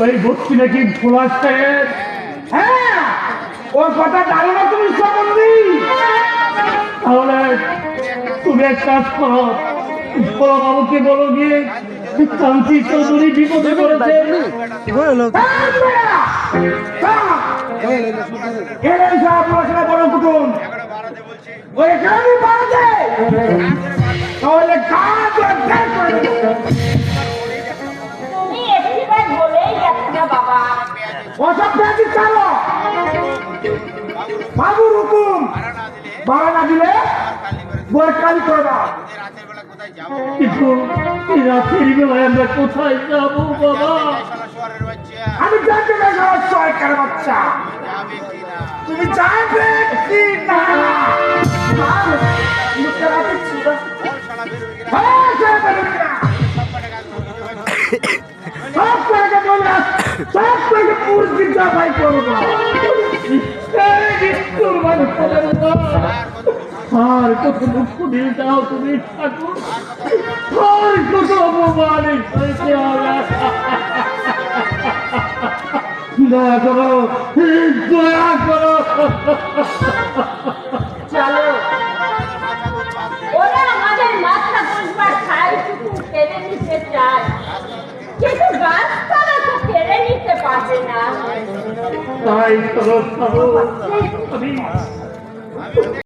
ওই ভর্তি নাকি খোলা সাহেব? হ্যাঁ, ওর কথা জানো না তুমি সম্বন্ধী? তাহলে তুমি এক কাজ করো, বড় বাবুকে বলো গিয়ে কান্তি চৌধুরী বিপদে পড়েছে। বড় কুটুম ওইখানে বাড়াতে তাহলে কাজ তুমি একটিবার বলেই গেছো না বাবা। ওসব ব্যাধি চালো বাবুর হুকুম, বাড়া না দিলে বই কালি করে দাও। কিন্তু এই রাতের বেলায় আমরা কোথায় যাবো বাবা? আমি জানতে চাই সরকার বাচ্চা তুমি যাবে কি না? সব করে বললাম, সব করে মুরগি জবাই করবো। আর কত দুঃখ দিয়ে যাও তুমি ঠাকুর, আর কত অপমানে দয়া করো, দয়া করো। চলো, ওরা আমাদের মাথা গোঁজবার ছাইটুকু কেড়ে নিতে চায়, কিন্তু গাছপালা তো কেড়ে নিতে পারবে না। তাই করো, আমি